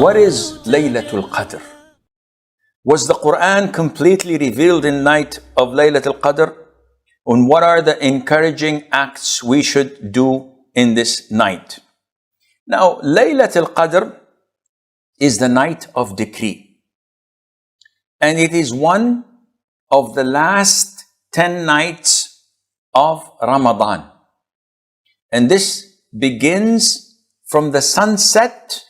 What is Laylatul Qadr? Was the Qur'an completely revealed in night of Laylatul Qadr? And what are the encouraging acts we should do in this night? Now, Laylatul Qadr is the night of decree. And it is one of the last 10 nights of Ramadan. And this begins from the sunset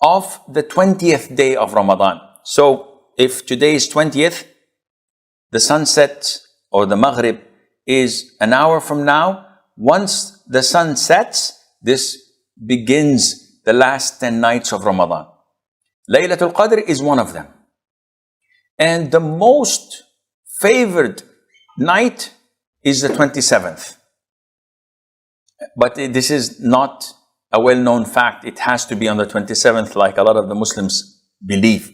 of the 20th day of Ramadan. So if today is 20th, the sunset or the Maghrib is an hour from now. Once the sun sets, this begins the last 10 nights of Ramadan. Laylatul Qadr is one of them. And the most favored night is the 27th. But this is not a well-known fact. It has to be on the 27th, like a lot of the Muslims believe.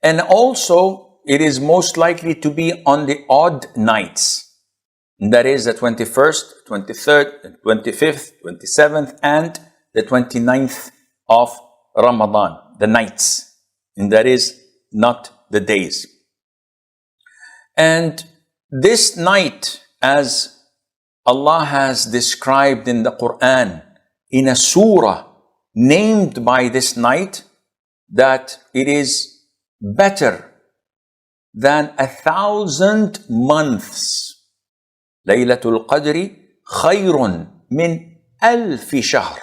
And also, it is most likely to be on the odd nights. That is the 21st, 23rd, 25th, 27th, and the 29th of Ramadan, the nights. And that is not the days. And this night, as Allah has described in the Qur'an, in a surah named by this night, that it is better than 1,000 months. Laylatul Qadri khayrun min alfi shahr.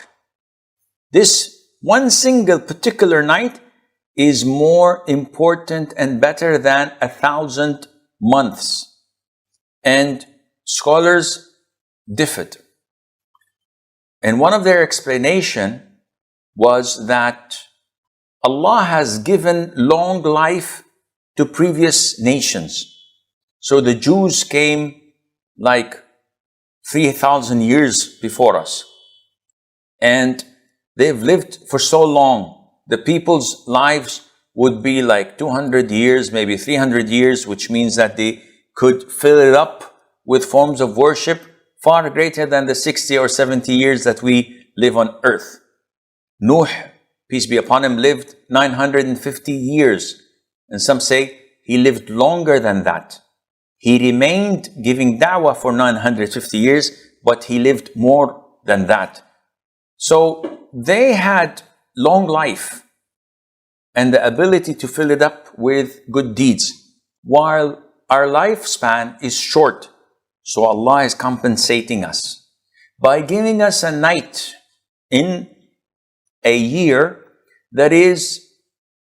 This one single particular night is more important and better than 1,000 months. And scholars differed. And one of their explanation was that Allah has given long life to previous nations. So the Jews came like 3,000 years before us. And they've lived for so long. The people's lives would be like 200 years, maybe 300 years, which means that they could fill it up with forms of worship far greater than the 60 or 70 years that we live on earth. Nuh, peace be upon him, lived 950 years. And some say he lived longer than that. He remained giving da'wah for 950 years, but he lived more than that. So they had long life and the ability to fill it up with good deeds, while our lifespan is short. So Allah is compensating us by giving us a night in a year that is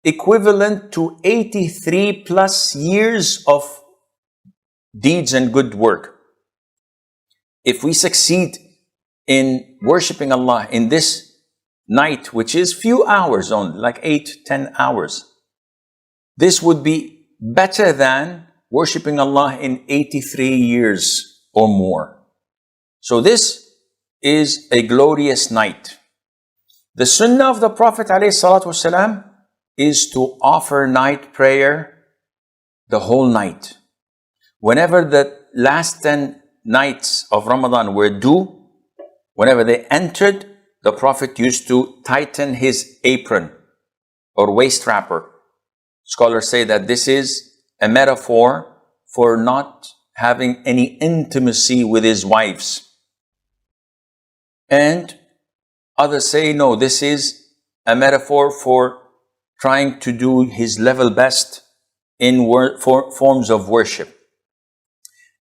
equivalent to 83 plus years of deeds and good work. If we succeed in worshipping Allah in this night, which is few hours only, like 8-10 hours, this would be better than worshipping Allah in 83 years or more. So this is a glorious night. The Sunnah of the Prophet ﷺ is to offer night prayer the whole night. Whenever the last 10 nights of Ramadan were due, whenever they entered, the Prophet used to tighten his apron or waist wrapper. Scholars say that this is a metaphor for not having any intimacy with his wives. And others say, no, this is a metaphor for trying to do his level best in forms of worship.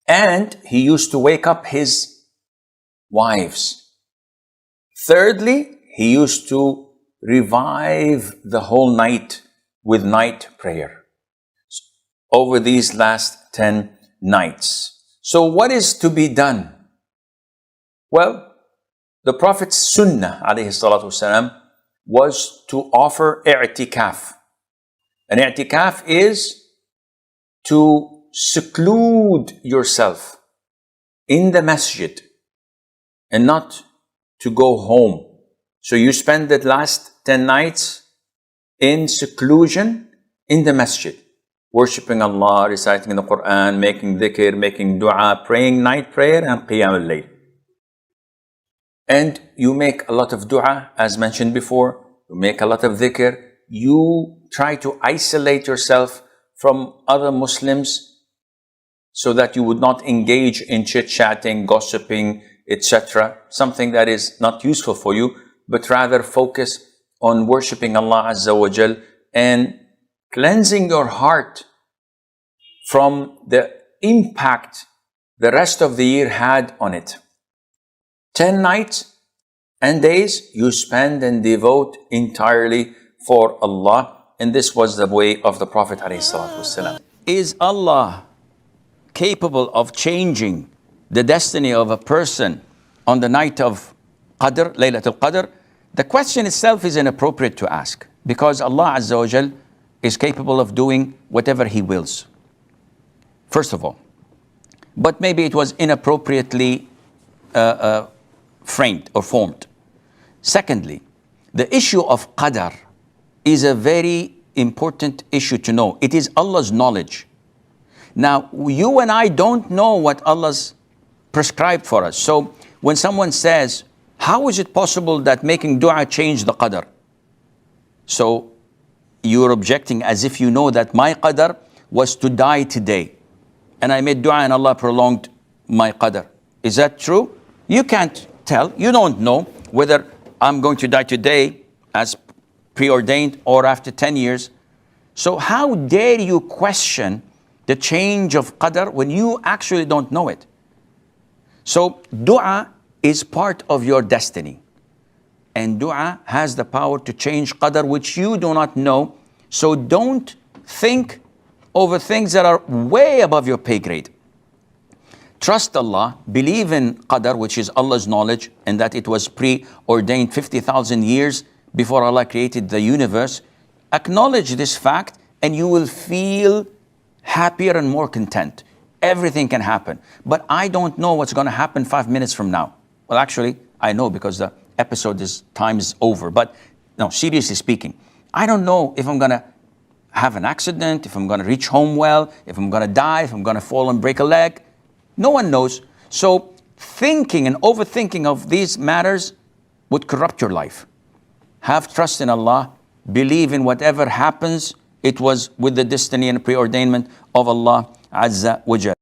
And he used to wake up his wives. Thirdly, he used to revive the whole night with night prayer over these last 10 nights. So what is to be done? Well, the Prophet's Sunnah ﷺ was to offer i'tikaf. An i'tikaf is to seclude yourself in the masjid and not to go home. So you spend the last 10 nights in seclusion in the masjid, worshipping Allah, reciting the Qur'an, making dhikr, making dua, praying night prayer and qiyam al-layl. And you make a lot of dua, as mentioned before. you make a lot of dhikr, you try to isolate yourself from other Muslims so that you would not engage in chit-chatting, gossiping, etc. Something that is not useful for you, but rather focus on worshipping Allah Azza wa Jal and cleansing your heart from the impact the rest of the year had on it. 10 nights and days you spend and devote entirely for Allah. And this was the way of the Prophet ﷺ. Is Allah capable of changing the destiny of a person on the night of Qadr, Laylatul Qadr? The question itself is inappropriate to ask, because Allah Azza wa Jal is capable of doing whatever He wills, first of all. But maybe it was inappropriately framed or formed. Secondly, the issue of Qadr is a very important issue to know. It is Allah's knowledge. Now, you and I don't know what Allah's prescribed for us. So when someone says, how is it possible that making dua changed the Qadr? So you're objecting as if you know that my Qadr was to die today, and I made dua and Allah prolonged my Qadr. Is that true? You can't tell. You don't know whether I'm going to die today as preordained or after 10 years. So how dare you question the change of Qadr when you actually don't know it? So dua is part of your destiny. And dua has the power to change Qadr, which you do not know. So don't think over things that are way above your pay grade. Trust Allah, believe in Qadr, which is Allah's knowledge, and that it was preordained 50,000 years before Allah created the universe. Acknowledge this fact and you will feel happier and more content. Everything can happen. But I don't know what's going to happen 5 minutes from now. Well, actually, I know, because the time is over. But no, seriously speaking, I don't know if I'm going to have an accident, if I'm going to reach home well, if I'm going to die, if I'm going to fall and break a leg. No one knows. So thinking and overthinking of these matters would corrupt your life. Have trust in Allah. Believe in whatever happens, it was with the destiny and preordainment of Allah Azza wa Jal.